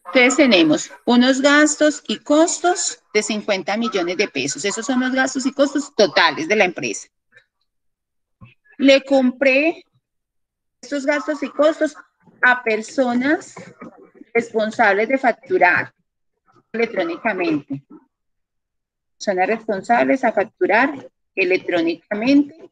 Entonces tenemos unos gastos y costos de 50 millones de pesos. Esos son los gastos y costos totales de la empresa. Le compré estos gastos y costos a personas responsables de facturar electrónicamente. Personas responsables a facturar electrónicamente.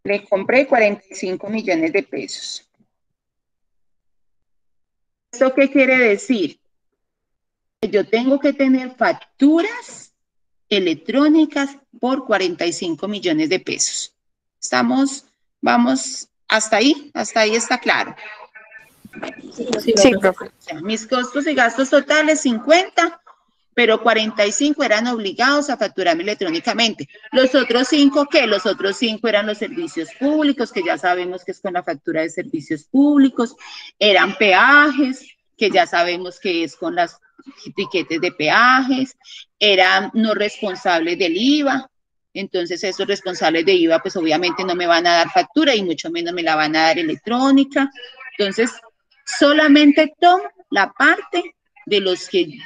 Le compré 45 millones de pesos. ¿Esto qué quiere decir? Yo tengo que tener facturas electrónicas por 45 millones de pesos. Vamos, hasta ahí está claro. Sí, profe. O sea, mis costos y gastos totales 50, pero 45 eran obligados a facturarme electrónicamente. Los otros 5, ¿qué? Los otros 5 eran los servicios públicos, que ya sabemos que es con la factura de servicios públicos, eran peajes, que ya sabemos que es con las tiquetes de peajes, eran no responsables del IVA. Entonces, esos responsables de IVA, pues obviamente no me van a dar factura y mucho menos me la van a dar electrónica. Entonces, solamente tomo la parte de los que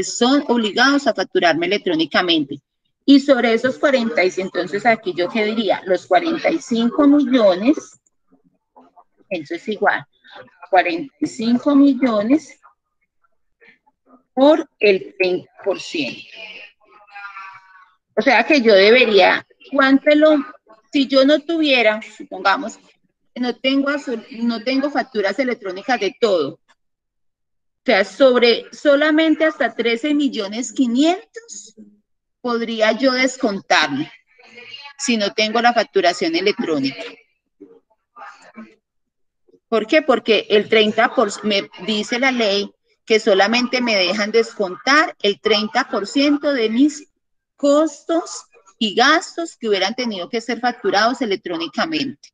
son obligados a facturarme electrónicamente. Y sobre esos 45, entonces aquí yo qué diría, los 45 millones, eso es igual, 45 millones por el 30%. O sea que yo debería, si yo no tuviera, supongamos, no tengo facturas electrónicas de todo, o sea, solamente hasta 13 millones 500 podría yo descontarlo si no tengo la facturación electrónica. ¿Por qué? Porque el 30%, me dice la ley que solamente me dejan descontar el 30% de mis costos y gastos que hubieran tenido que ser facturados electrónicamente.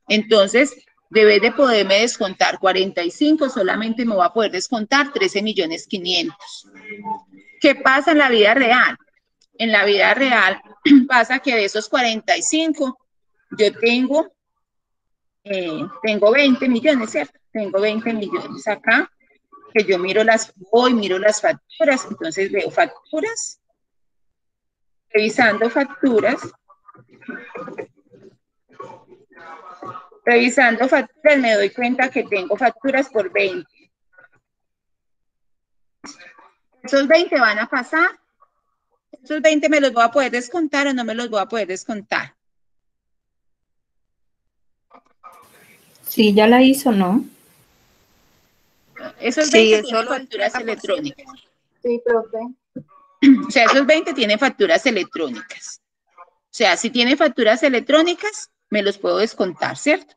Entonces, debe de poderme descontar 45, solamente me va a poder descontar 13 millones 500. ¿Qué pasa en la vida real? En la vida real pasa que de esos 45, yo tengo 20 millones, ¿cierto? Tengo 20 millones acá, que yo miro las facturas, entonces veo facturas, revisando facturas me doy cuenta que tengo facturas por 20. Esos 20 van a pasar, esos 20 me los voy a poder descontar o no me los voy a poder descontar. Sí, ya la hizo, ¿no? Esos 20 tienen facturas electrónicas. Sí, profe. O sea, esos 20 tienen facturas electrónicas. O sea, si tiene facturas electrónicas, me los puedo descontar, ¿cierto?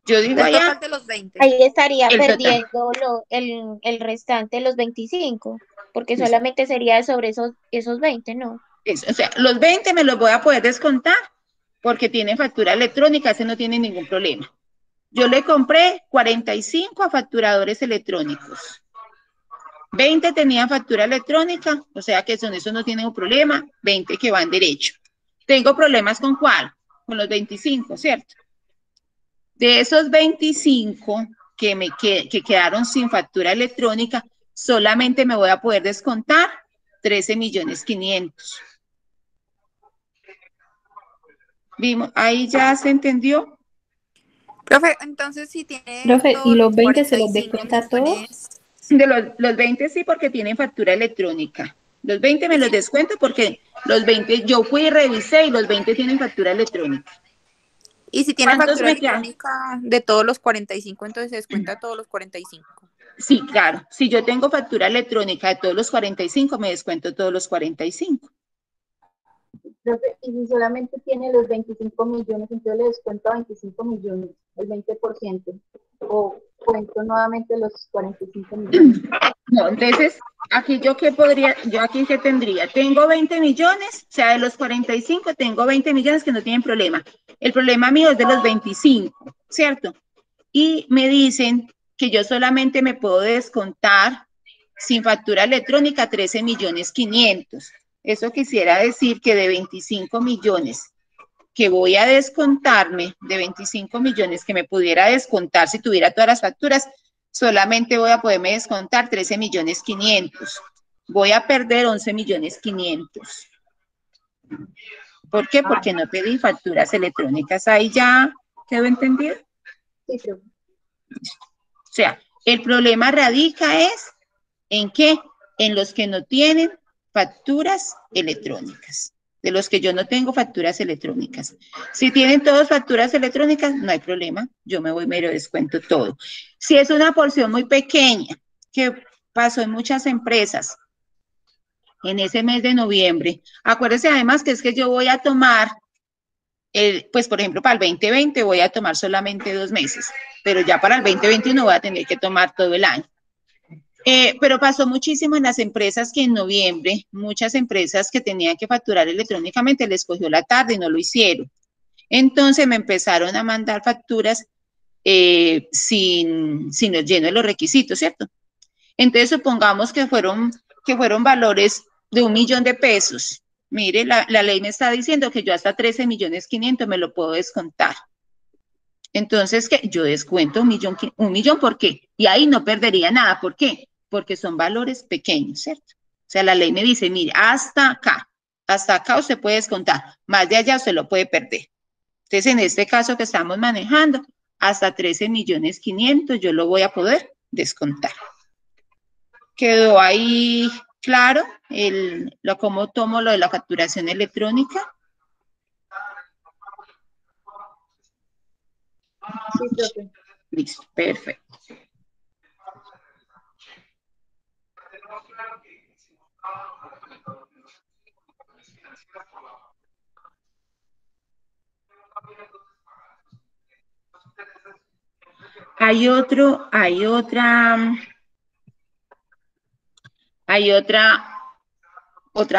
Yo digo el total de los 20. Ahí estaría perdiendo el restante, los 25, porque solamente sería sobre esos 20, ¿no? O sea, los 20 me los voy a poder descontar porque tienen factura electrónica, ese no tiene ningún problema. Yo le compré 45 a facturadores electrónicos. 20 tenían factura electrónica, o sea que eso no tiene un problema, 20 que van derecho. ¿Tengo problemas con cuál? Con los 25, ¿cierto? De esos 25 que quedaron sin factura electrónica, solamente me voy a poder descontar 13 millones 500. ¿Vimos? ¿Ahí ya se entendió? Profe, entonces si tiene... Profe, ¿y los 20 se los descuenta todos? De los 20 sí, porque tienen factura electrónica. Los 20 me los descuento porque los 20, yo fui y revisé y los 20 tienen factura electrónica. Y si tiene factura electrónica de todos los 45, entonces se descuenta todos los 45. Sí, claro. Si yo tengo factura electrónica de todos los 45, me descuento todos los 45. Y si solamente tiene los 25 millones, entonces le descuento 25 millones, el 20%, o cuento nuevamente los 45 millones. No, entonces, aquí yo aquí qué tendría, tengo 20 millones, o sea, de los 45 tengo 20 millones que no tienen problema. El problema mío es de los 25, ¿cierto? Y me dicen que yo solamente me puedo descontar sin factura electrónica 13 millones 500. Eso quisiera decir que de 25 millones que voy a descontarme, de 25 millones que me pudiera descontar si tuviera todas las facturas, solamente voy a poderme descontar 13 millones 500. Voy a perder 11 millones 500. ¿Por qué? Porque no pedí facturas electrónicas. Ahí ya quedó entendido. Sí, profe. O sea, el problema radica es ¿en qué? En los que no tienen facturas electrónicas. De los que yo no tengo facturas electrónicas. Si tienen todos facturas electrónicas, no hay problema. Yo me voy, me lo descuento todo. Si es una porción muy pequeña, que pasó en muchas empresas, en ese mes de noviembre, acuérdense además que es que yo voy a tomar, pues por ejemplo, para el 2020 voy a tomar solamente 2 meses, pero ya para el 2021 voy a tener que tomar todo el año. Pero pasó muchísimo en las empresas que en noviembre, muchas empresas que tenían que facturar electrónicamente les cogió la tarde y no lo hicieron. Entonces me empezaron a mandar facturas sin el lleno de los requisitos, ¿cierto? Entonces supongamos que fueron valores de 1 millón de pesos. Mire, la ley me está diciendo que yo hasta 13 millones 500 me lo puedo descontar. Entonces, ¿qué? Yo descuento 1 millón, ¿por qué? Y ahí no perdería nada, ¿por qué? Porque son valores pequeños, ¿cierto? O sea, la ley me dice, mire, hasta acá usted puede descontar, más de allá usted lo puede perder. Entonces, en este caso que estamos manejando, hasta 13 millones 500 yo lo voy a poder descontar. ¿Quedó ahí claro cómo tomo lo de la facturación electrónica? Sí, profe. Listo, perfecto. Hay otra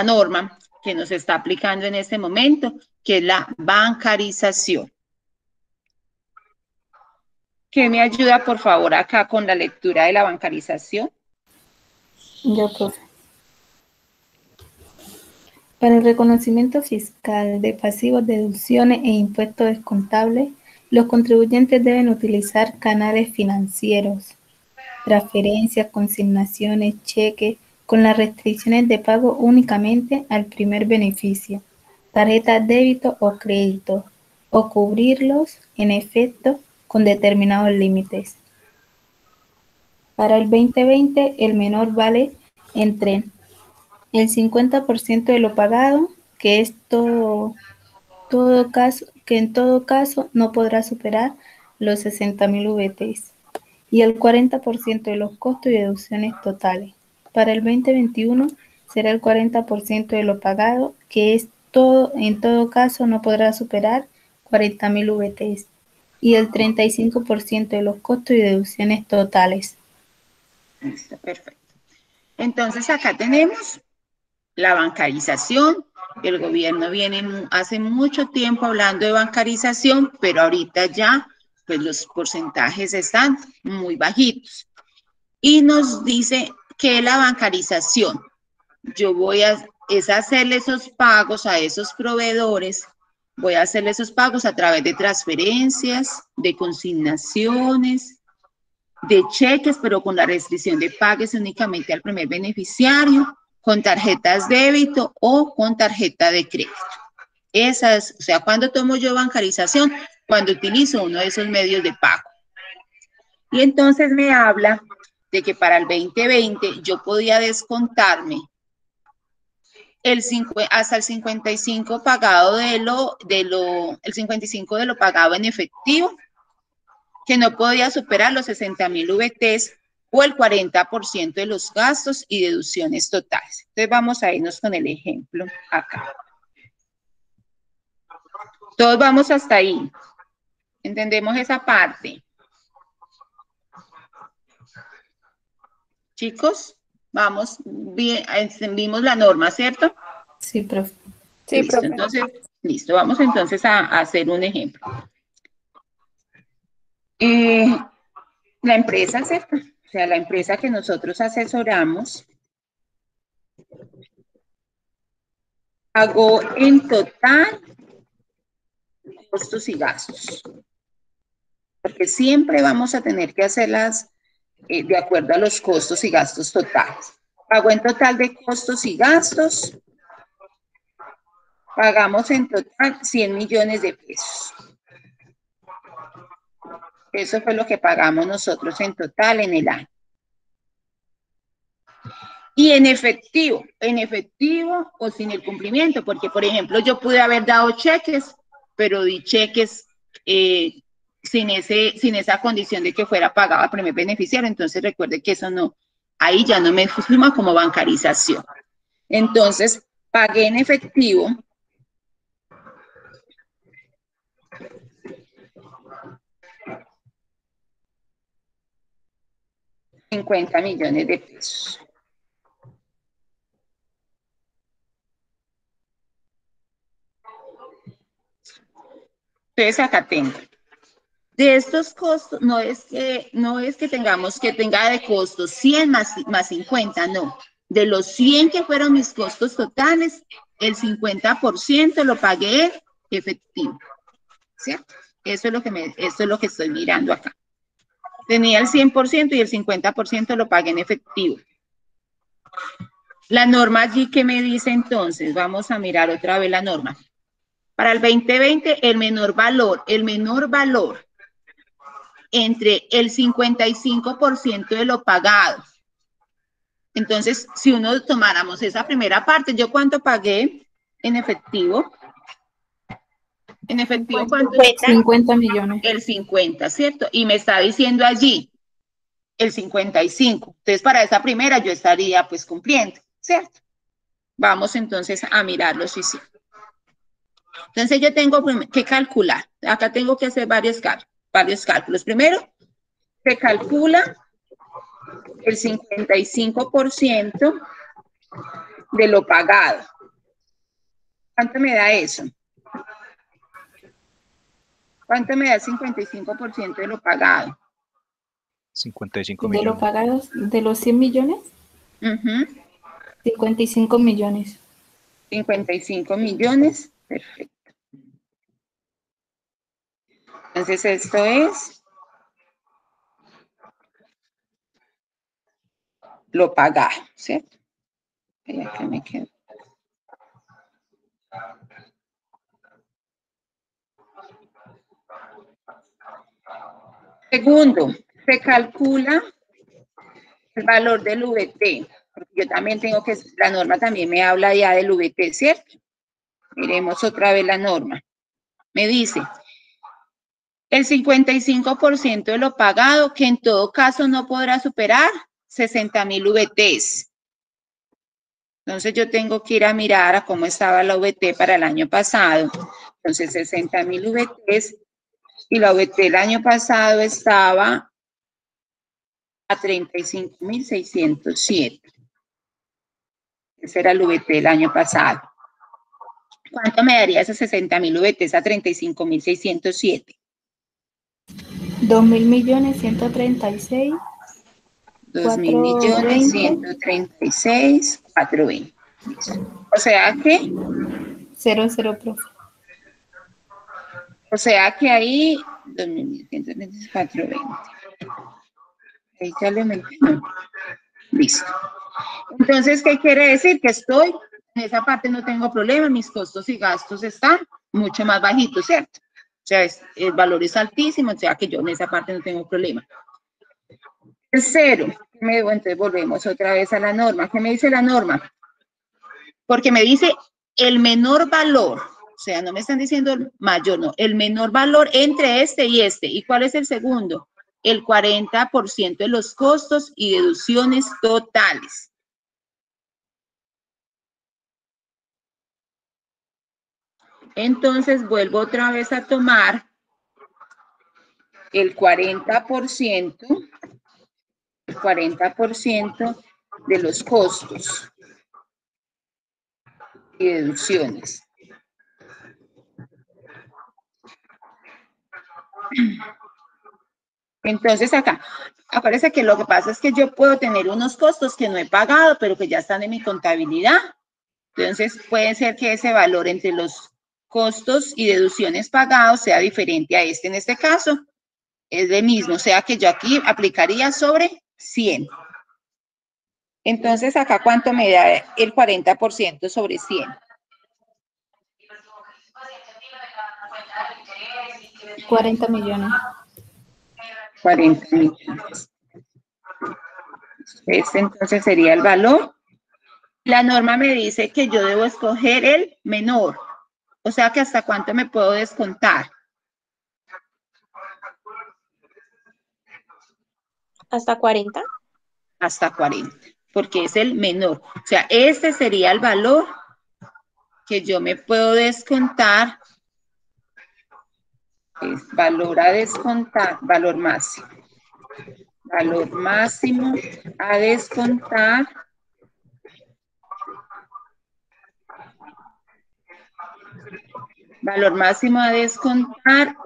norma que nos está aplicando en este momento, que es la bancarización. ¿Quién me ayuda, por favor, acá con la lectura de la bancarización? Yo, profe. Para el reconocimiento fiscal de pasivos, deducciones e impuestos descontables, los contribuyentes deben utilizar canales financieros, transferencias, consignaciones, cheques, con las restricciones de pago únicamente al primer beneficio, tarjeta débito o crédito, o cubrirlos en efecto con determinados límites. Para el 2020, el menor vale entre el 50% de lo pagado, que es en todo caso no podrá superar los 60.000 VTs, y el 40% de los costos y deducciones totales. Para el 2021 será el 40% de lo pagado, que es en todo caso no podrá superar 40.000 VTs, y el 35% de los costos y deducciones totales. Listo, perfecto. Entonces acá tenemos la bancarización. El gobierno viene hace mucho tiempo hablando de bancarización, pero ahorita ya pues los porcentajes están muy bajitos. Y nos dice que la bancarización, es hacerle esos pagos a esos proveedores, voy a hacerle esos pagos a través de transferencias, de consignaciones, de cheques, pero con la restricción de pagues únicamente al primer beneficiario, con tarjetas débito o con tarjeta de crédito. Esas, o sea, ¿cuándo tomo yo bancarización? Cuando utilizo uno de esos medios de pago. Y entonces me habla de que para el 2020 yo podía descontarme hasta el 55 pagado el 55 de lo pagado en efectivo, que no podía superar los 60.000 VTs o el 40% de los gastos y deducciones totales. Entonces vamos a irnos con el ejemplo acá. Todos vamos hasta ahí. ¿Entendemos esa parte? Chicos, vamos bien, vimos la norma, ¿cierto? Sí, profe. Sí, Listo, profe. entonces, listo, vamos entonces a hacer un ejemplo. La empresa, ¿cierto? O sea, la empresa que nosotros asesoramos Pagó en total costos y gastos. Porque siempre vamos a tener que hacerlas de acuerdo a los costos y gastos totales. Pagó en total de costos y gastos. Pagamos en total 100 millones de pesos. Eso fue lo que pagamos nosotros en total en el año. Y en efectivo o sin el cumplimiento, porque por ejemplo yo pude haber dado cheques, pero di cheques sin esa condición de que fuera pagado al primer beneficiario. Entonces recuerde que eso no, ahí ya no me suma como bancarización. Entonces pagué en efectivo $50 millones de pesos. Entonces acá tengo. De estos costos, no es que tengamos que tenga de costos 100 más 50, no. De los 100 que fueron mis costos totales, el 50% lo pagué en efectivo. ¿Cierto? Eso es lo que estoy mirando acá. Tenía el 100% y el 50% lo pagué en efectivo. La norma allí, ¿qué me dice entonces? Vamos a mirar otra vez la norma. Para el 2020, el menor valor entre el 55% de lo pagado. Entonces, si uno tomáramos esa primera parte, ¿yo cuánto pagué en efectivo? En efectivo, ¿cuánto? 50 millones. El 50, ¿cierto? Y me está diciendo allí el 55. Entonces, para esa primera yo estaría pues cumpliendo, ¿cierto? Vamos entonces a mirarlo, sí. Entonces, yo tengo que calcular. Acá tengo que hacer varios cálculos. Primero, se calcula el 55% de lo pagado. ¿Cuánto me da eso? ¿Cuánto me da el 55% de lo pagado? 55 millones. ¿De lo pagado? ¿De los 100 millones? 55 millones. 55 millones, perfecto. Entonces esto es lo pagado, ¿cierto? Acá me quedo. Segundo, se calcula el valor del VT, porque yo también tengo que, la norma también me habla ya del VT, ¿cierto? Miremos otra vez la norma. Me dice, el 55% de lo pagado, que en todo caso no podrá superar 60.000 VTs. Entonces yo tengo que ir a mirar a cómo estaba la VT para el año pasado. Entonces 60.000 VTs y la VT el año pasado estaba a 35.607. Ese era el VT el año pasado. ¿Cuánto me daría esos 60.000 VTs a 35.607? 2.000 millones 136. 2.000 millones 136, 420. O sea que 00, profe. O sea que ahí 2.136, 420. Ahí ya le metí. Listo. Entonces, ¿qué quiere decir? Que estoy, en esa parte no tengo problema, mis costos y gastos están mucho más bajitos, ¿cierto? O sea, el valor es altísimo, o sea que yo en esa parte no tengo problema. Tercero, entonces volvemos otra vez a la norma. ¿Qué me dice la norma? Porque me dice el menor valor, o sea, no me están diciendo el mayor, no, el menor valor entre este y este. ¿Y cuál es el segundo? El 40% de los costos y deducciones totales. Entonces, vuelvo otra vez a tomar el 40% de los costos y deducciones. Entonces acá aparece que lo que pasa es que yo puedo tener unos costos que no he pagado, pero que ya están en mi contabilidad. Entonces, puede ser que ese valor entre los costos y deducciones pagados sea diferente a este. En este caso, es el mismo, o sea que yo aquí aplicaría sobre 100. Entonces, acá, ¿cuánto me da el 40% sobre 100? 40 millones. 40 millones. Este entonces sería el valor. La norma me dice que yo debo escoger el menor. O sea que hasta cuánto me puedo descontar. ¿Hasta 40? Hasta 40, porque es el menor. O sea, este sería el valor que yo me puedo descontar. Es valor a descontar, valor máximo. Valor máximo a descontar. Valor máximo a descontar,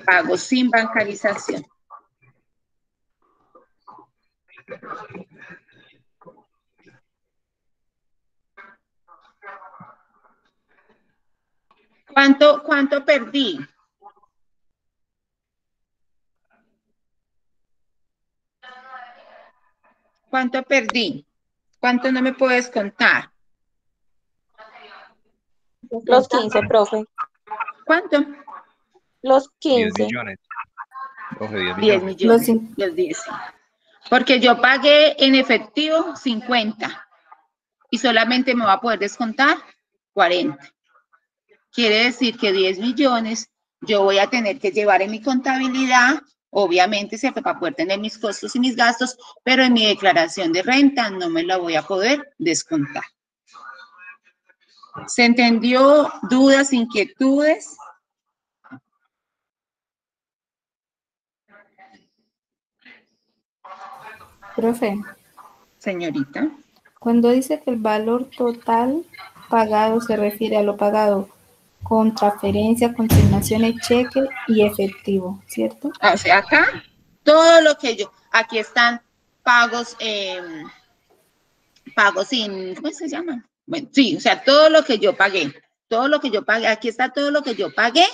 pago sin bancarización. ¿Cuánto perdí? ¿Cuánto perdí? ¿Cuánto no me puedo descontar? Los 15, profe. ¿Cuánto? Los 10 15. millones. Profe, 10 10 millones. millones. Los 10. Porque yo pagué en efectivo 50 y solamente me va a poder descontar 40. Quiere decir que 10 millones yo voy a tener que llevar en mi contabilidad, obviamente, ¿cierto? Para poder tener mis costos y mis gastos, pero en mi declaración de renta no me la voy a poder descontar. ¿Se entendió? ¿Dudas, inquietudes? Profe, Señorita. cuando dice que el valor total pagado se refiere a lo pagado con transferencia, consignaciones, cheque y efectivo, ¿cierto? O sea, acá, todo lo que yo, aquí están pagos, pagos sin, ¿cómo se llama? Bueno, sí, o sea, todo lo que yo pagué, aquí está todo lo que yo pagué.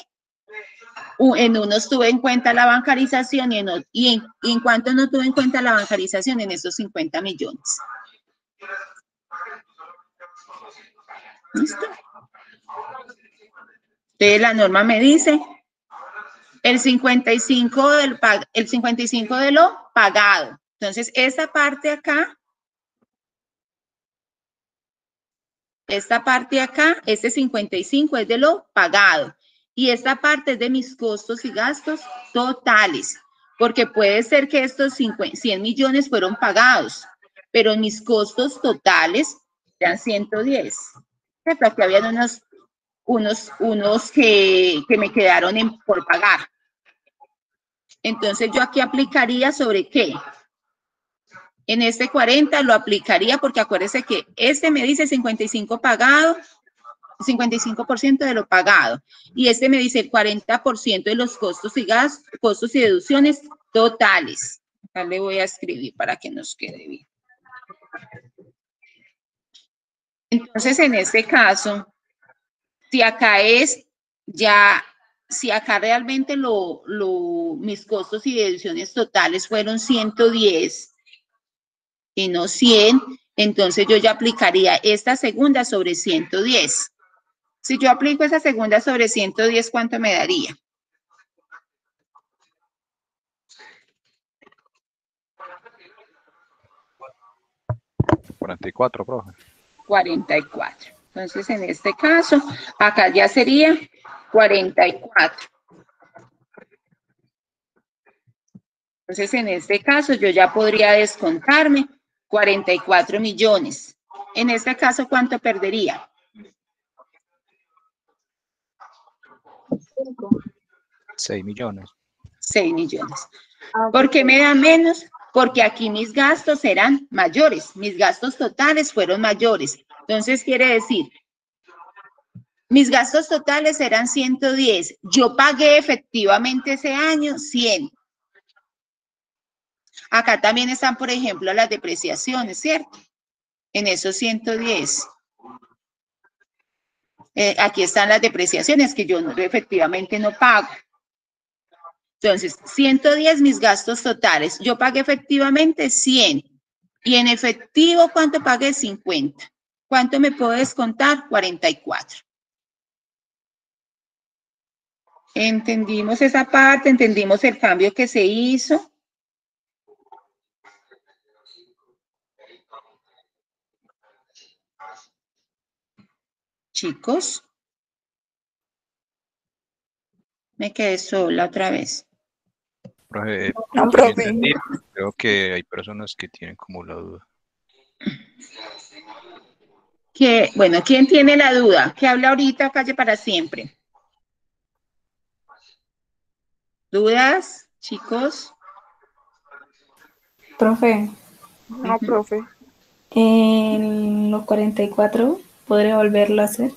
En unos tuve en cuenta la bancarización y en cuánto no tuve en cuenta la bancarización en esos 50 millones. ¿Listo? Entonces la norma me dice el 55 de lo pagado. Entonces esta parte acá, este 55 es de lo pagado. Y esta parte es de mis costos y gastos totales, porque puede ser que estos 100 millones fueron pagados, pero mis costos totales eran 110. ¿Cierto? Aquí habían unos que me quedaron por pagar. Entonces yo aquí aplicaría sobre qué. En este 40 lo aplicaría porque acuérdese que este me dice 55 pagado, 55% de lo pagado. Y este me dice el 40% de los costos y gastos, costos y deducciones totales. Acá le voy a escribir para que nos quede bien. Entonces, en este caso, si acá es ya, si acá realmente mis costos y deducciones totales fueron 110 y no 100, entonces yo ya aplicaría esta segunda sobre 110. Si yo aplico esa segunda sobre 110, ¿cuánto me daría? 44, profe. 44. Entonces, en este caso, acá ya sería 44. Entonces, en este caso, yo ya podría descontarme 44 millones. En este caso, ¿cuánto perdería? 6 millones. 6 millones. ¿Por qué me da menos? Porque aquí mis gastos eran mayores. Mis gastos totales fueron mayores. Entonces, quiere decir, mis gastos totales eran 110. Yo pagué efectivamente ese año 100. Acá también están, por ejemplo, las depreciaciones, ¿cierto? En esos 110. Aquí están las depreciaciones que yo efectivamente no pago. Entonces, 110 mis gastos totales. Yo pagué efectivamente 100. Y en efectivo, ¿cuánto pagué? 50. ¿Cuánto me puedo descontar? 44. Entendimos esa parte, entendimos el cambio que se hizo. Chicos, me quedé sola otra vez. Profe, No, sí profe. entendí, creo que hay personas que tienen como la duda. Bueno, ¿quién tiene la duda? Que habla ahorita, calle para siempre. ¿Dudas, chicos? Profe, No, profe. en los 44, ¿podría volverlo a hacer?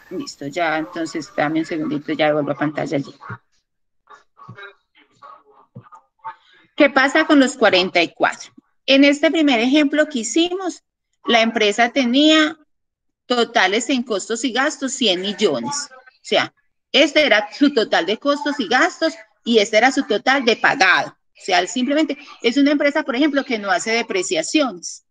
Listo, ya, entonces dame un segundito, ya vuelvo a pantalla allí. ¿Qué pasa con los 44? En este primer ejemplo que hicimos, la empresa tenía totales en costos y gastos 100 millones. O sea, este era su total de costos y gastos y este era su total de pagado. O sea, simplemente es una empresa, por ejemplo, que no hace depreciaciones.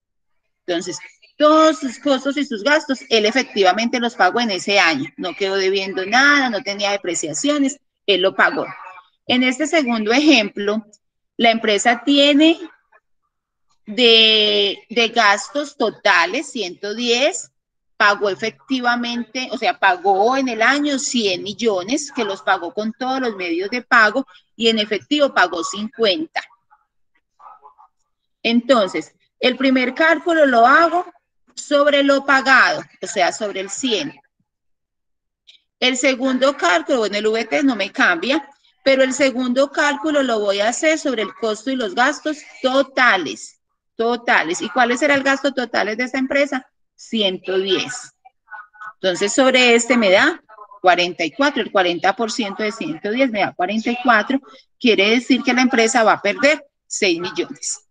Entonces, todos sus costos y sus gastos, él efectivamente los pagó en ese año. No quedó debiendo nada, no tenía depreciaciones, él lo pagó. En este segundo ejemplo, la empresa tiene de gastos totales 110, pagó efectivamente, o sea, pagó en el año 100 millones, que los pagó con todos los medios de pago, y en efectivo pagó 50. Entonces, el primer cálculo lo hago sobre lo pagado, o sea, sobre el 100. El segundo cálculo, bueno, el VT no me cambia, pero el segundo cálculo lo voy a hacer sobre el costo y los gastos totales. Totales. ¿Y cuáles eran el gasto totales de esta empresa? 110. Entonces, sobre este me da 44. El 40% de 110 me da 44. Quiere decir que la empresa va a perder 6 millones.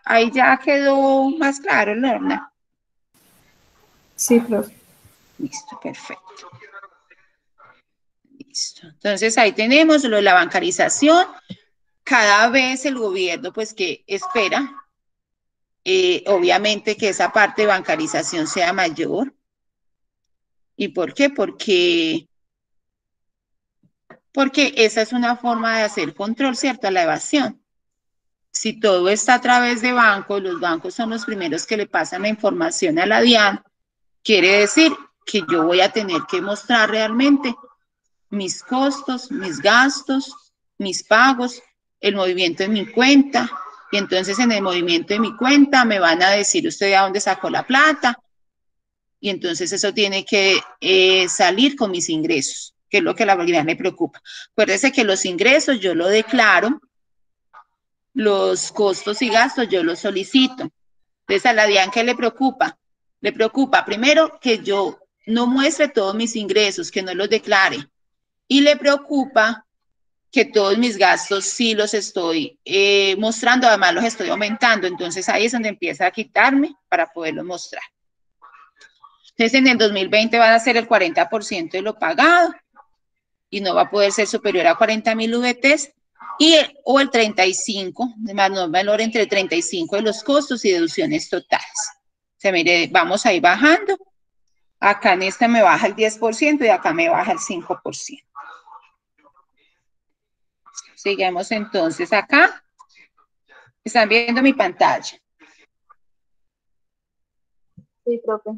Ahí ya quedó más claro, Lorna. Sí, profe. Listo, perfecto. Listo. Entonces, ahí tenemos lo de la bancarización. Cada vez el gobierno, pues, que espera, obviamente, que esa parte de bancarización sea mayor. ¿Y por qué? Porque esa es una forma de hacer control, ¿cierto? A la evasión. Si todo está a través de bancos, los bancos son los primeros que le pasan la información a la DIAN, quiere decir que yo voy a tener que mostrar realmente mis costos, mis gastos, mis pagos, el movimiento en mi cuenta, y entonces en el movimiento de mi cuenta me van a decir usted de dónde sacó la plata, y entonces eso tiene que salir con mis ingresos, que es lo que la realidad me preocupa. Acuérdese que los ingresos yo lo declaro, los costos y gastos yo los solicito. Entonces a la DIAN, ¿qué le preocupa? Le preocupa primero que yo no muestre todos mis ingresos, que no los declare, y le preocupa que todos mis gastos sí los estoy mostrando, además los estoy aumentando. Entonces ahí es donde empieza a quitarme para poderlo mostrar. Entonces en el 2020 van a ser el 40% de lo pagado y no va a poder ser superior a 40.000 VTs o el 35, más no valor entre el 35 de los costos y deducciones totales. O sea, mire, vamos a ir bajando. Acá en esta me baja el 10% y acá me baja el 5%. Sigamos entonces acá. ¿Están viendo mi pantalla? Sí, profe.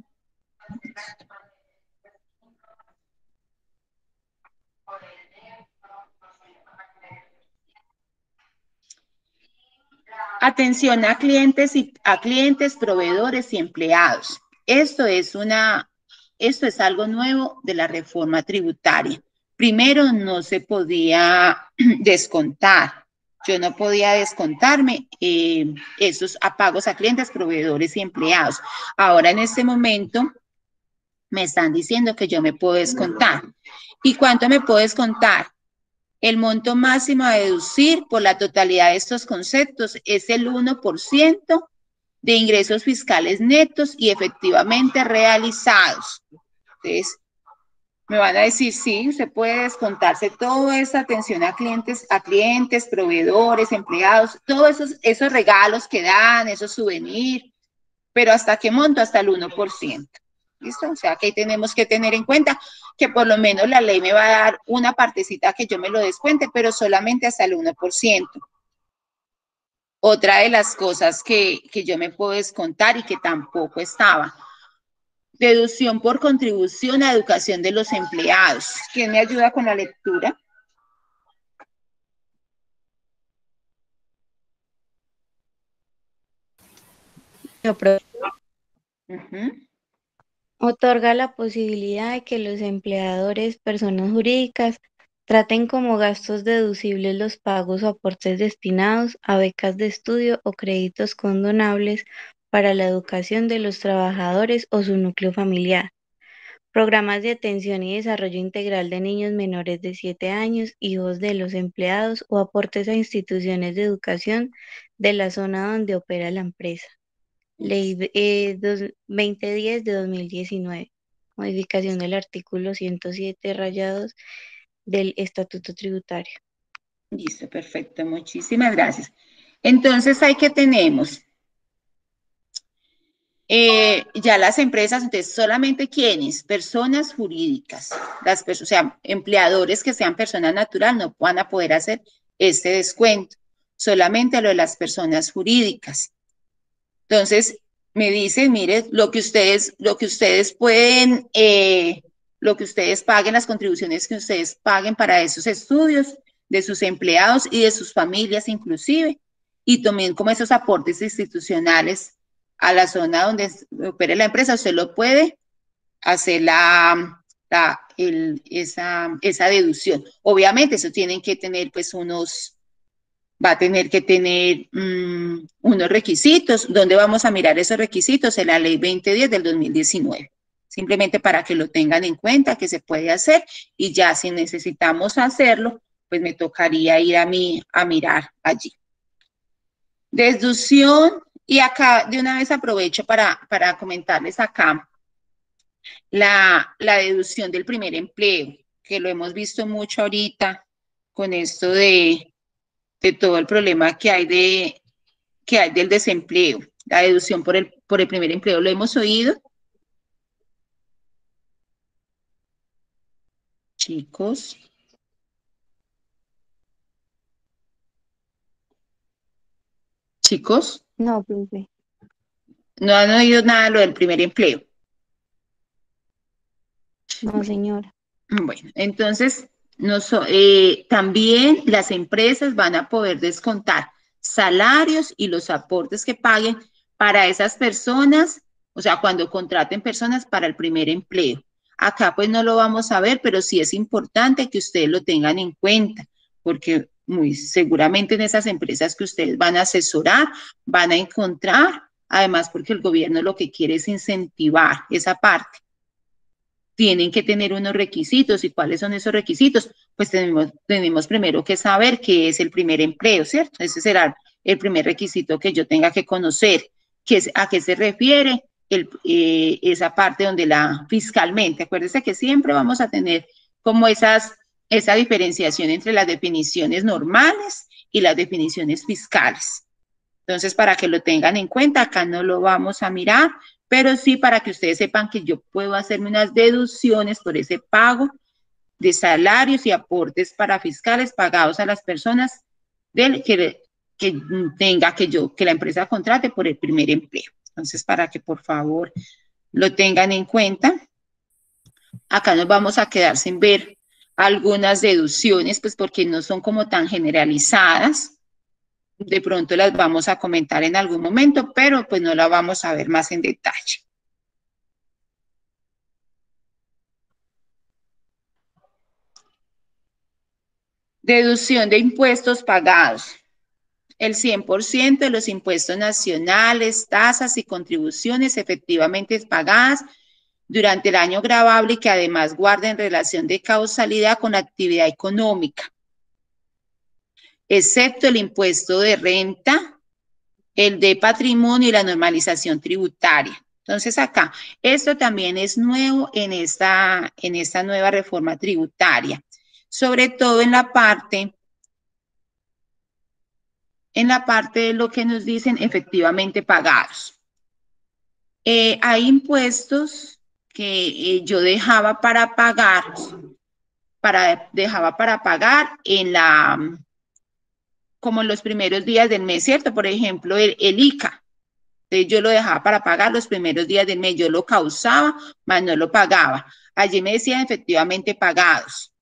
Atención a clientes, proveedores y empleados. Esto es algo nuevo de la reforma tributaria. Primero no se podía descontar. Yo no podía descontarme esos pagos a clientes, proveedores y empleados. Ahora en este momento me están diciendo que yo me puedo descontar. ¿Y cuánto me puedo descontar? El monto máximo a deducir por la totalidad de estos conceptos es el 1% de ingresos fiscales netos y efectivamente realizados. Entonces, Me van a decir, sí, usted puede descontarse toda esa atención a clientes, proveedores, empleados, todos esos regalos que dan, esos souvenirs, pero ¿hasta qué monto? Hasta el 1%. ¿Listo? O sea, que ahí tenemos que tener en cuenta que por lo menos la ley me va a dar una partecita que yo me lo descuente, pero solamente hasta el 1%. Otra de las cosas que yo me puedo descontar y que tampoco estaba. Deducción por contribución a educación de los empleados. ¿Quién me ayuda con la lectura? Otorga la posibilidad de que los empleadores, personas jurídicas, traten como gastos deducibles los pagos o aportes destinados a becas de estudio o créditos condonables para la educación de los trabajadores o su núcleo familiar. Programas de atención y desarrollo integral de niños menores de 7 años, hijos de los empleados o aportes a instituciones de educación de la zona donde opera la empresa. Ley 2010 de 2019. Modificación del artículo 107 rayados del Estatuto Tributario. Listo, perfecto. Muchísimas gracias. Entonces, ahí que tenemos ya las empresas, entonces solamente quienes, personas jurídicas, o sea, empleadores que sean personas naturales no van a poder hacer este descuento, solamente lo de las personas jurídicas. Entonces, me dicen, mire, lo que ustedes pueden, lo que ustedes paguen, las contribuciones que ustedes paguen para esos estudios de sus empleados y de sus familias inclusive, y también como esos aportes institucionales a la zona donde opere la empresa, usted lo puede hacer esa deducción. Obviamente, eso tienen que tener pues va a tener que tener unos requisitos. ¿Dónde vamos a mirar esos requisitos? En la ley 2010 del 2019. Simplemente para que lo tengan en cuenta, que se puede hacer, y ya si necesitamos hacerlo, pues me tocaría ir a mirar allí. Deducción, y acá de una vez aprovecho para comentarles acá la deducción del primer empleo, que lo hemos visto mucho ahorita con esto de todo el problema que hay del desempleo, la deducción por el primer empleo. ¿Lo hemos oído? Chicos. ¿Chicos? No, profe. ¿No han oído nada de lo del primer empleo? No, señora. Bueno, entonces, también las empresas van a poder descontar salarios y los aportes que paguen para esas personas, o sea, cuando contraten personas para el primer empleo. Acá pues no lo vamos a ver, pero sí es importante que ustedes lo tengan en cuenta, porque muy seguramente en esas empresas que ustedes van a asesorar, van a encontrar, además porque el gobierno lo que quiere es incentivar esa parte. Tienen que tener unos requisitos. ¿Y cuáles son esos requisitos? Pues tenemos primero que saber qué es el primer empleo, ¿cierto? Ese será el primer requisito que yo tenga que conocer, a qué se refiere esa parte donde fiscalmente, acuérdense que siempre vamos a tener como esa diferenciación entre las definiciones normales y las definiciones fiscales. Entonces, para que lo tengan en cuenta, acá no lo vamos a mirar, pero sí para que ustedes sepan que yo puedo hacerme unas deducciones por ese pago de salarios y aportes para fiscales pagados a las personas que la empresa contrate por el primer empleo. Entonces, para que por favor lo tengan en cuenta, acá nos vamos a quedar sin ver algunas deducciones, pues porque no son como tan generalizadas. De pronto las vamos a comentar en algún momento, pero pues no la vamos a ver más en detalle. Deducción de impuestos pagados. El 100% de los impuestos nacionales, tasas y contribuciones efectivamente pagadas durante el año gravable y que además guarden relación de causalidad con la actividad económica, excepto el impuesto de renta, el de patrimonio y la normalización tributaria. Entonces acá, esto también es nuevo en esta nueva reforma tributaria, sobre todo en la parte de lo que nos dicen efectivamente pagados. Hay impuestos que yo dejaba para pagar, como en los primeros días del mes, ¿cierto? Por ejemplo, el ICA. Entonces yo lo dejaba para pagar los primeros días del mes, yo lo causaba, mas no lo pagaba. Allí me decían efectivamente pagados.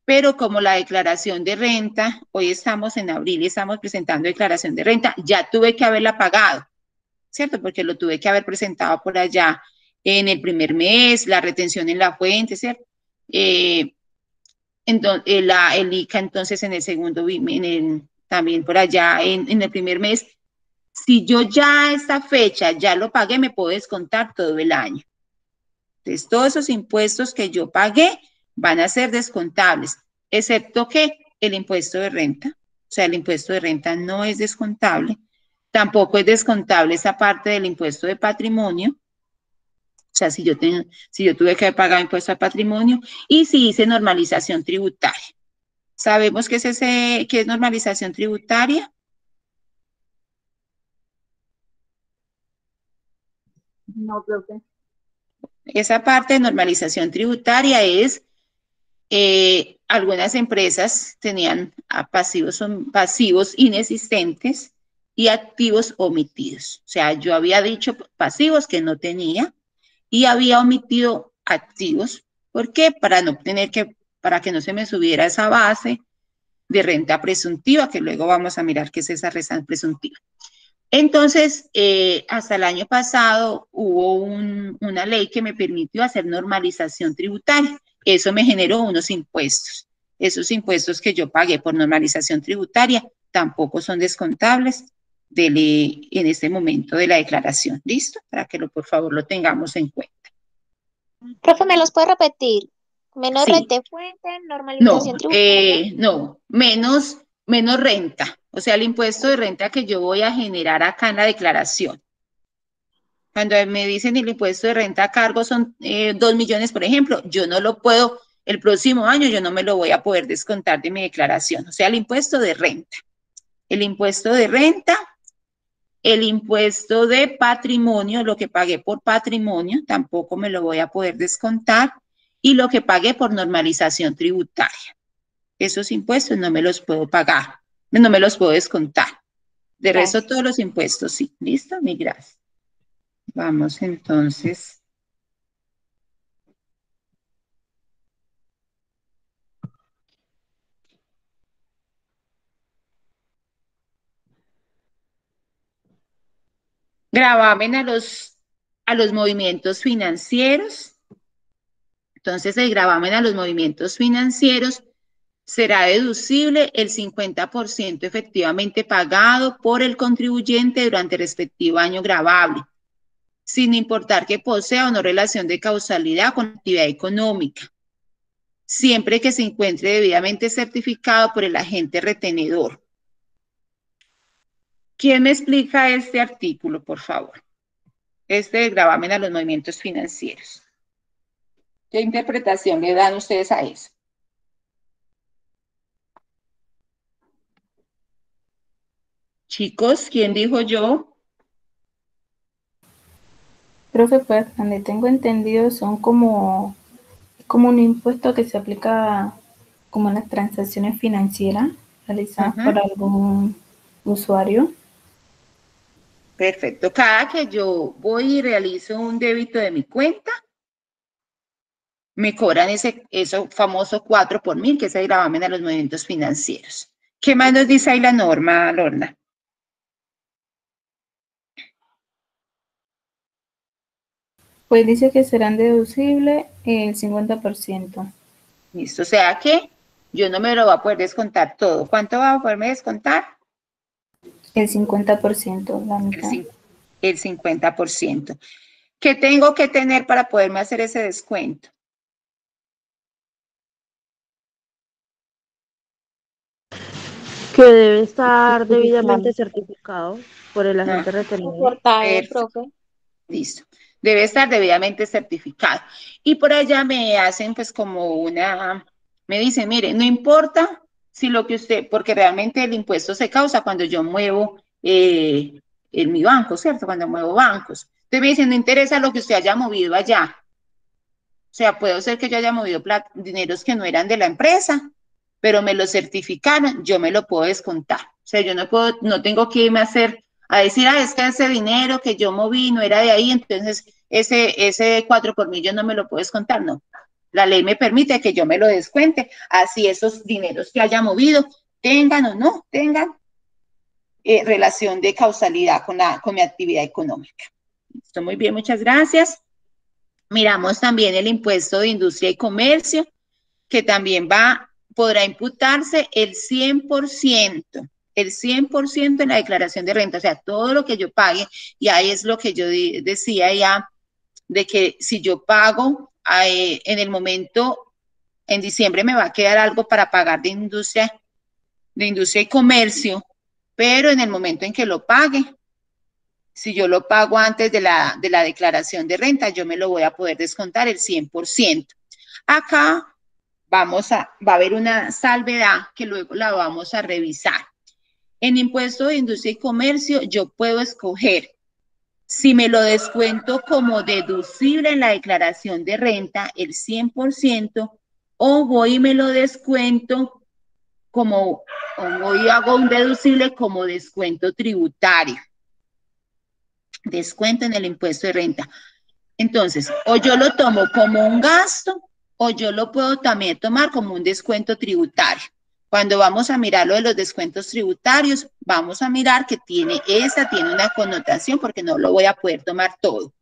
Pero como la declaración de renta, hoy estamos en abril y estamos presentando declaración de renta, ya tuve que haberla pagado, ¿cierto? Porque lo tuve que haber presentado por allá en el primer mes, la retención en la fuente, ¿cierto? Entonces, el ICA entonces en el segundo, también por allá en el primer mes. Si yo ya a esta fecha ya lo pagué, me puedo descontar todo el año. Entonces, todos esos impuestos que yo pagué van a ser descontables, excepto que el impuesto de renta, o sea, el impuesto de renta no es descontable, tampoco es descontable esa parte del impuesto de patrimonio, o sea, si yo tuve que pagar impuesto de patrimonio, y si hice normalización tributaria. ¿Sabemos qué es normalización tributaria? No, profe. Esa parte de normalización tributaria es, algunas empresas tenían pasivos inexistentes y activos omitidos. O sea, yo había dicho pasivos que no tenía y había omitido activos. ¿Por qué? Para que no se me subiera esa base de renta presuntiva, que luego vamos a mirar qué es esa renta presuntiva. Entonces, hasta el año pasado hubo una ley que me permitió hacer normalización tributaria. Eso me generó unos impuestos. Esos impuestos que yo pagué por normalización tributaria tampoco son descontables en este momento de la declaración. ¿Listo? Para que por favor lo tengamos en cuenta. Profe, ¿me los puede repetir? Menos Sí. renta de fuente, normalización tributaria. No, menos renta. O sea, el impuesto de renta que yo voy a generar acá en la declaración. Cuando me dicen el impuesto de renta a cargo son 2 millones, por ejemplo, yo no lo puedo, el próximo año yo no me lo voy a poder descontar de mi declaración. O sea, el impuesto de renta. El impuesto de renta, el impuesto de patrimonio, lo que pagué por patrimonio, tampoco me lo voy a poder descontar. Y lo que pagué por normalización tributaria. Esos impuestos no me los puedo pagar, no me los puedo descontar. De resto, todos los impuestos sí. ¿Listo? Mi gracias. Vamos entonces. Gravamen a los movimientos financieros. Entonces, el gravamen a los movimientos financieros será deducible el 50% efectivamente pagado por el contribuyente durante el respectivo año gravable, sin importar que posea o no relación de causalidad con la actividad económica, siempre que se encuentre debidamente certificado por el agente retenedor. ¿Quién me explica este artículo, por favor? Este gravamen a los movimientos financieros. ¿Qué interpretación le dan ustedes a eso? Chicos, ¿quién dijo yo? Profe, pues donde tengo entendido son como un impuesto que se aplica como en las transacciones financieras realizadas por algún usuario. Perfecto. Cada que yo voy y realizo un débito de mi cuenta, me cobran ese famoso 4 por 1000, que es el gravamen a los movimientos financieros. ¿Qué más nos dice ahí la norma, Lorna? Pues dice que serán deducibles el 50%. Listo, o sea que yo no me lo voy a poder descontar todo. ¿Cuánto va a poderme descontar? El 50%, la mitad. El 50%. ¿Qué tengo que tener para poderme hacer ese descuento? Que debe estar debidamente certificado por el agente retenedor. Portado, profe. Listo. Debe estar debidamente certificado. Y por allá me hacen pues como me dicen, mire, no importa si lo que usted, porque realmente el impuesto se causa cuando yo muevo en mi banco, ¿cierto? Cuando muevo bancos. Entonces me dicen, no interesa lo que usted haya movido allá. O sea, puede ser que yo haya movido dineros que no eran de la empresa, pero me lo certificaron, yo me lo puedo descontar. O sea, yo no tengo que irme a decir, es que ese dinero que yo moví no era de ahí, entonces ese 4 por mil yo no me lo puedo descontar, no. La ley me permite que yo me lo descuente, así esos dineros que haya movido, tengan o no tengan relación de causalidad con mi actividad económica. Esto muy bien, muchas gracias. Miramos también el impuesto de industria y comercio, que también podrá imputarse el 100% en la declaración de renta, o sea, todo lo que yo pague, y ahí es lo que yo decía ya, de que si yo pago en el momento, en diciembre me va a quedar algo para pagar de industria y comercio, pero en el momento en que lo pague, si yo lo pago antes de la declaración de renta, yo me lo voy a poder descontar el 100%. Acá va a haber una salvedad que luego la vamos a revisar. En impuesto de industria y comercio, yo puedo escoger si me lo descuento como deducible en la declaración de renta, el 100%, o voy y me lo descuento o voy y hago un deducible como descuento tributario. Descuento en el impuesto de renta. Entonces, o yo lo tomo como un gasto, o yo lo puedo también tomar como un descuento tributario. Cuando vamos a mirar lo de los descuentos tributarios, vamos a mirar que tiene una connotación porque no lo voy a poder tomar todo.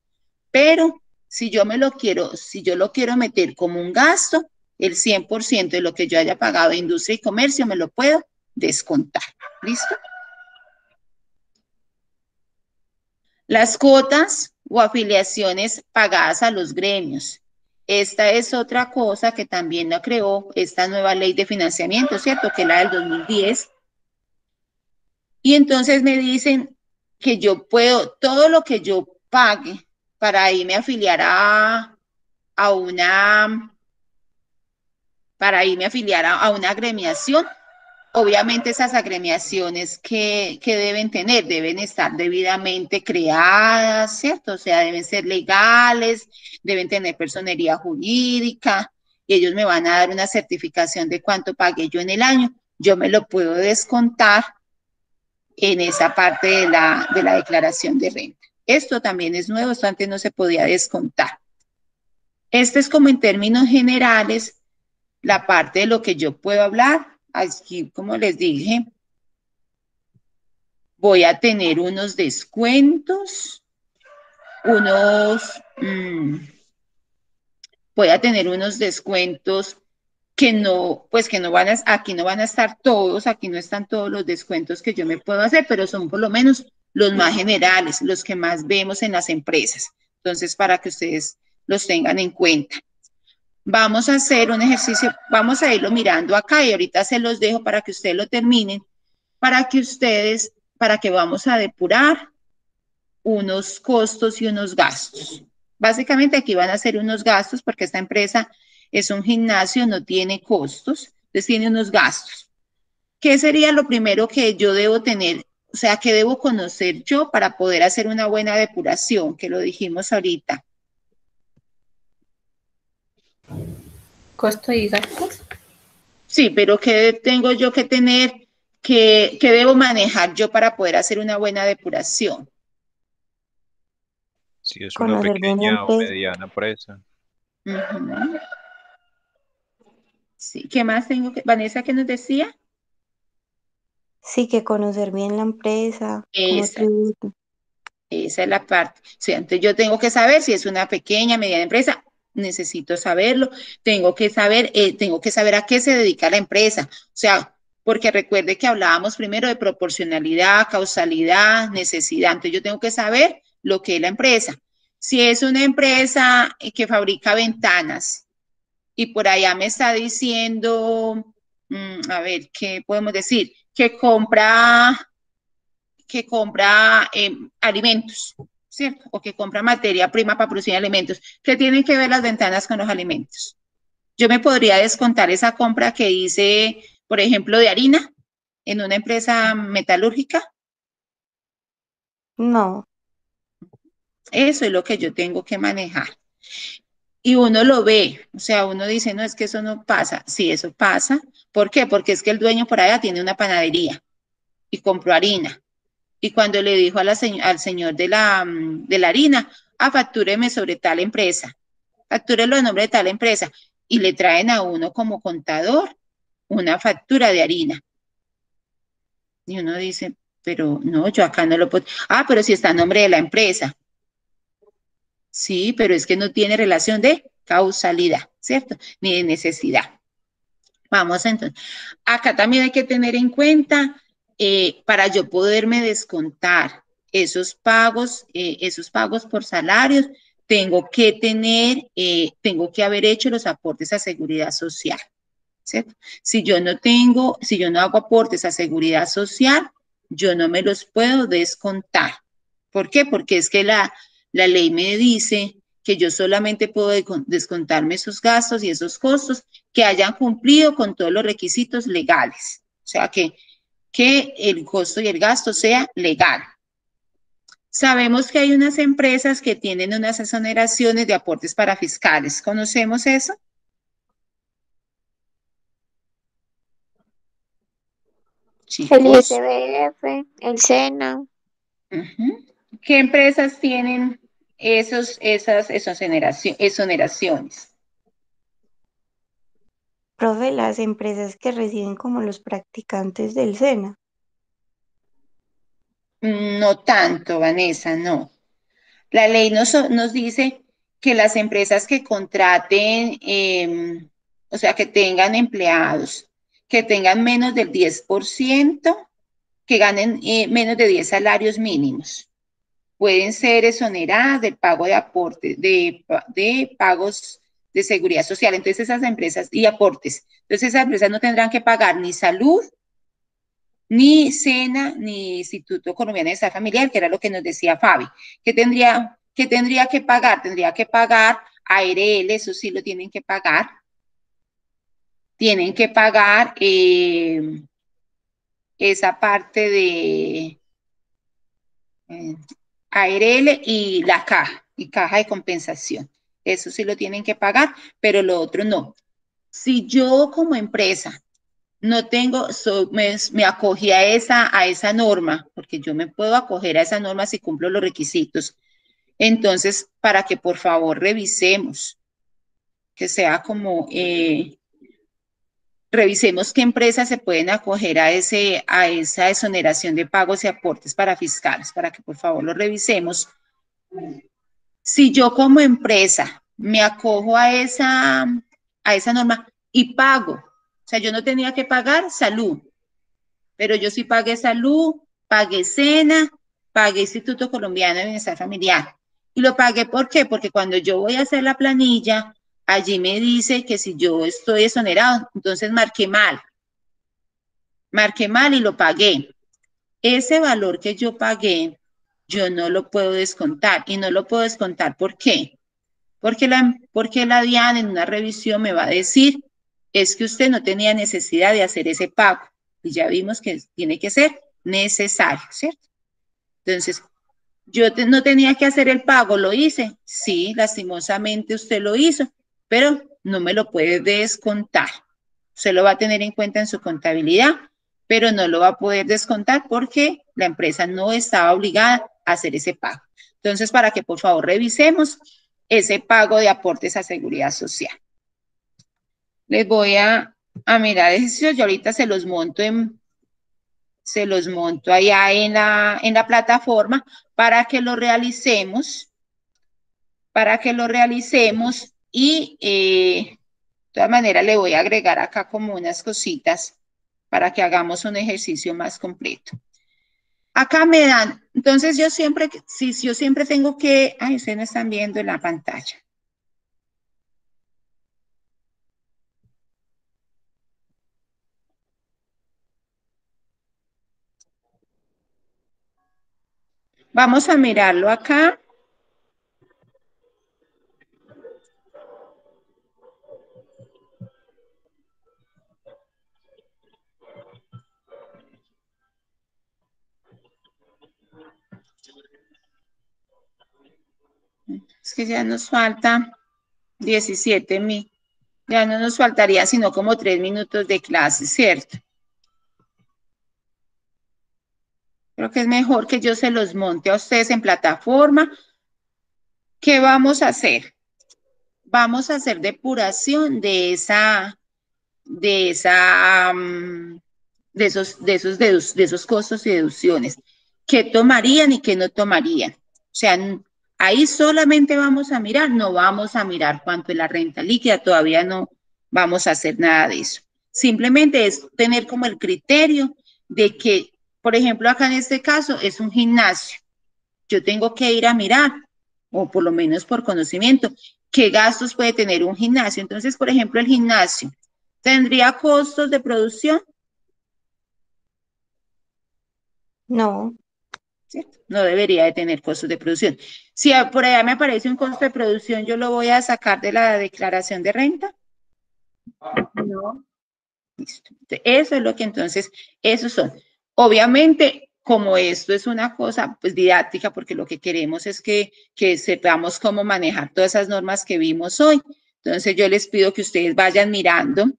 Pero si yo lo quiero meter como un gasto, el 100% de lo que yo haya pagado de industria y comercio me lo puedo descontar. ¿Listo? Las cuotas o afiliaciones pagadas a los gremios. Esta es otra cosa que también la creó esta nueva ley de financiamiento, ¿cierto? Que es la del 2010. Y entonces me dicen que yo puedo, todo lo que yo pague para irme a afiliar a una agremiación, obviamente esas agremiaciones que deben estar debidamente creadas, ¿cierto? O sea, deben ser legales, deben tener personería jurídica, y ellos me van a dar una certificación de cuánto pagué yo en el año. Yo me lo puedo descontar en esa parte de la declaración de renta. Esto también es nuevo, esto antes no se podía descontar. Este es como en términos generales la parte de lo que yo puedo hablar. Aquí, como les dije, voy a tener unos descuentos, que no van aquí no van a estar todos, aquí no están todos los descuentos que yo me puedo hacer, pero son por lo menos los más generales, los que más vemos en las empresas. Entonces, para que ustedes los tengan en cuenta. Vamos a hacer un ejercicio, vamos a irlo mirando acá y ahorita se los dejo para que ustedes lo terminen, para que vamos a depurar unos costos y unos gastos. Básicamente aquí van a ser unos gastos porque esta empresa es un gimnasio, no tiene costos, entonces tiene unos gastos. ¿Qué sería lo primero que yo debo tener? O sea, ¿qué debo conocer yo para poder hacer una buena depuración? Que lo dijimos ahorita. ¿Costo y gastos? Sí, pero ¿qué tengo yo que tener? ¿Qué debo manejar yo para poder hacer una buena depuración? Si es una pequeña o mediana empresa. Sí, ¿qué más tengo que, Vanessa, qué nos decía? Sí, que conocer bien la empresa, cómo tributa. Esa es la parte. O sea, entonces yo tengo que saber si es una pequeña, mediana empresa, necesito saberlo, tengo que saber a qué se dedica la empresa. O sea, porque recuerde que hablábamos primero de proporcionalidad, causalidad, necesidad. Entonces yo tengo que saber lo que es la empresa. Si es una empresa que fabrica ventanas y por allá me está diciendo, a ver, ¿qué podemos decir? Que compra alimentos, ¿cierto? O que compra materia prima para producir alimentos. ¿Qué tienen que ver las ventanas con los alimentos? Yo me podría descontar esa compra que hice, por ejemplo, de harina en una empresa metalúrgica. No. Eso es lo que yo tengo que manejar. Y uno lo ve, o sea, uno dice, no, es que eso no pasa. Sí, eso pasa. ¿Por qué? Porque es que el dueño por allá tiene una panadería y compró harina. Y cuando le dijo al señor de la harina, factúreme sobre tal empresa, factúrelo en nombre de tal empresa, y le traen a uno como contador una factura de harina. Y uno dice, pero no, yo acá no lo puedo. Pero si está a nombre de la empresa. Sí, pero es que no tiene relación de causalidad, ¿cierto? Ni de necesidad. Vamos entonces. Acá también hay que tener en cuenta, para yo poderme descontar esos pagos por salarios, tengo que haber hecho los aportes a seguridad social, ¿cierto? Si yo no hago aportes a seguridad social, yo no me los puedo descontar. ¿Por qué? Porque es que la ley me dice que yo solamente puedo descontarme esos gastos y esos costos que hayan cumplido con todos los requisitos legales. O sea, que el costo y el gasto sea legal. Sabemos que hay unas empresas que tienen unas exoneraciones de aportes para fiscales. ¿Conocemos eso? El Chicos. ISBF, el SENA. ¿Qué empresas tienen esas exoneraciones? Profe, las empresas que reciben como los practicantes del SENA. No tanto, Vanessa, no. La ley nos dice que las empresas que contraten, o sea, que tengan empleados, que tengan menos del 10%, que ganen menos de 10 salarios mínimos, pueden ser exoneradas del pago de aportes, de pagos de seguridad social. Entonces esas empresas, y aportes, entonces esas empresas no tendrán que pagar ni salud, ni SENA, ni Instituto Colombiano de Bienestar Familiar, que era lo que nos decía Fabi. ¿Qué tendría que pagar? Tendría que pagar ARL, eso sí lo tienen que pagar. Tienen que pagar esa parte de ARL y la caja, y caja de compensación. Eso sí lo tienen que pagar, pero lo otro no. Si yo como empresa no tengo, me acogí a esa norma, porque yo me puedo acoger a esa norma si cumplo los requisitos. Entonces, para que por favor revisemos, que sea como, revisemos qué empresas se pueden acoger a esa exoneración de pagos y aportes para fiscales, para que por favor lo revisemos. Si yo como empresa me acojo a esa norma y pago, o sea, yo no tenía que pagar salud, pero yo sí pagué salud, pagué SENA, pagué Instituto Colombiano de Bienestar Familiar. Y lo pagué, ¿por qué? Porque cuando yo voy a hacer la planilla, allí me dice que si yo estoy exonerado, entonces marqué mal y lo pagué. Ese valor que yo pagué, yo no lo puedo descontar. Y no lo puedo descontar, ¿por qué? Porque la DIAN en una revisión me va a decir, es que usted no tenía necesidad de hacer ese pago. Y ya vimos que tiene que ser necesario, ¿cierto? Entonces, yo no tenía que hacer el pago, ¿lo hice? Sí, lastimosamente usted lo hizo, pero no me lo puede descontar. Usted lo va a tener en cuenta en su contabilidad, pero no lo va a poder descontar porque la empresa no estaba obligada a hacer ese pago. Entonces, para que por favor revisemos ese pago de aportes a seguridad social. Les voy a mirar ejercicios, yo ahorita se los monto allá en la plataforma para que lo realicemos, y de todas maneras le voy a agregar acá como unas cositas para que hagamos un ejercicio más completo. Acá me dan, entonces yo siempre tengo que, ustedes no están viendo en la pantalla. Vamos a mirarlo acá. que ya nos falta 17.000. Ya no nos faltaría sino como 3 minutos de clase, ¿cierto? Creo que es mejor que yo se los monte a ustedes en plataforma. ¿Qué vamos a hacer? Vamos a hacer depuración de esos costos y deducciones. ¿Qué tomarían y qué no tomarían? O sea, ahí solamente vamos a mirar, no vamos a mirar cuánto es la renta líquida, todavía no vamos a hacer nada de eso. Simplemente es tener como el criterio de que, por ejemplo, acá en este caso es un gimnasio. Yo tengo que ir a mirar, o por lo menos por conocimiento, qué gastos puede tener un gimnasio. Entonces, por ejemplo, el gimnasio, ¿tendría costos de producción? No. ¿Cierto? No debería de tener costos de producción. Si por allá me aparece un costo de producción, ¿yo lo voy a sacar de la declaración de renta? No. Listo. Eso es lo que entonces, esos son. Obviamente, como esto es una cosa pues didáctica, porque lo que queremos es que sepamos cómo manejar todas esas normas que vimos hoy. Entonces yo les pido que ustedes vayan mirando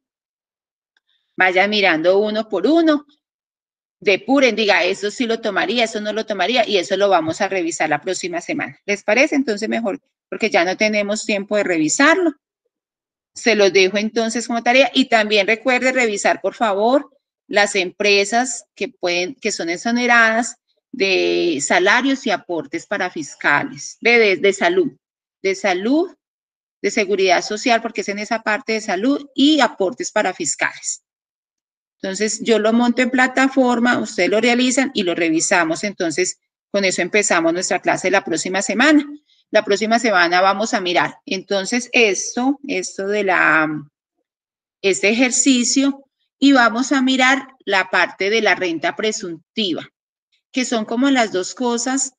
uno por uno, depuren, diga, eso sí lo tomaría, eso no lo tomaría, y eso lo vamos a revisar la próxima semana. ¿Les parece? Entonces mejor, porque ya no tenemos tiempo de revisarlo. Se los dejo entonces como tarea, y también recuerde revisar, por favor, las empresas que son exoneradas de salarios y aportes para fiscales, de salud, de seguridad social, porque es en esa parte de salud, y aportes para fiscales. Entonces, yo lo monto en plataforma, ustedes lo realizan y lo revisamos. Entonces, con eso empezamos nuestra clase la próxima semana. La próxima semana vamos a mirar. Entonces, esto de este ejercicio, y vamos a mirar la parte de la renta presuntiva, que son como las dos cosas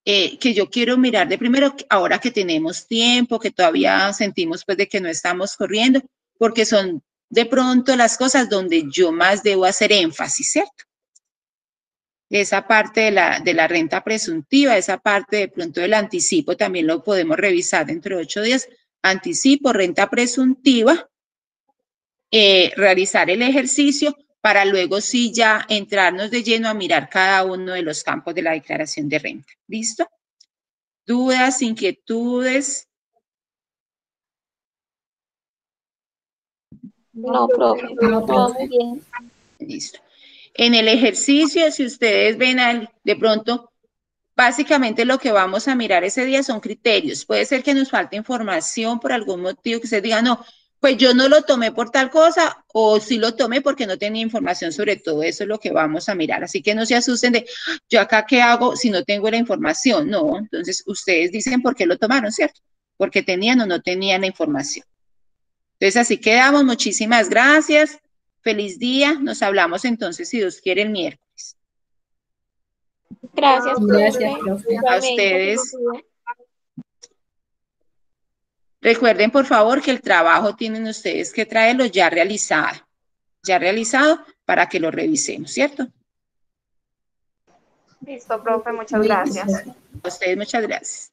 que yo quiero mirar de primero, ahora que tenemos tiempo, que todavía sentimos pues de que no estamos corriendo, porque son de pronto las cosas donde yo más debo hacer énfasis, ¿cierto? Esa parte de la renta presuntiva, esa parte de pronto del anticipo, también lo podemos revisar dentro de 8 días. Anticipo, renta presuntiva, realizar el ejercicio para luego sí ya entrarnos de lleno a mirar cada uno de los campos de la declaración de renta. ¿Listo? ¿Dudas, inquietudes? No, profe. No, Todo profe. bien. Listo. En el ejercicio, si ustedes ven de pronto, básicamente lo que vamos a mirar ese día son criterios. Puede ser que nos falte información por algún motivo, que se diga, no, pues yo no lo tomé por tal cosa, o sí lo tomé porque no tenía información sobre todo eso, es lo que vamos a mirar. Así que no se asusten de, yo acá qué hago si no tengo la información. No, entonces ustedes dicen por qué lo tomaron, ¿cierto? Porque tenían o no tenían la información. Entonces así quedamos, muchísimas gracias. Feliz día, nos hablamos entonces, si Dios quiere, el miércoles. Gracias, Gracias, profe. profe. A ustedes. Recuerden, por favor, que el trabajo tienen ustedes que traerlo ya realizado para que lo revisemos, ¿cierto? Listo, profe, muchas gracias. A ustedes muchas gracias.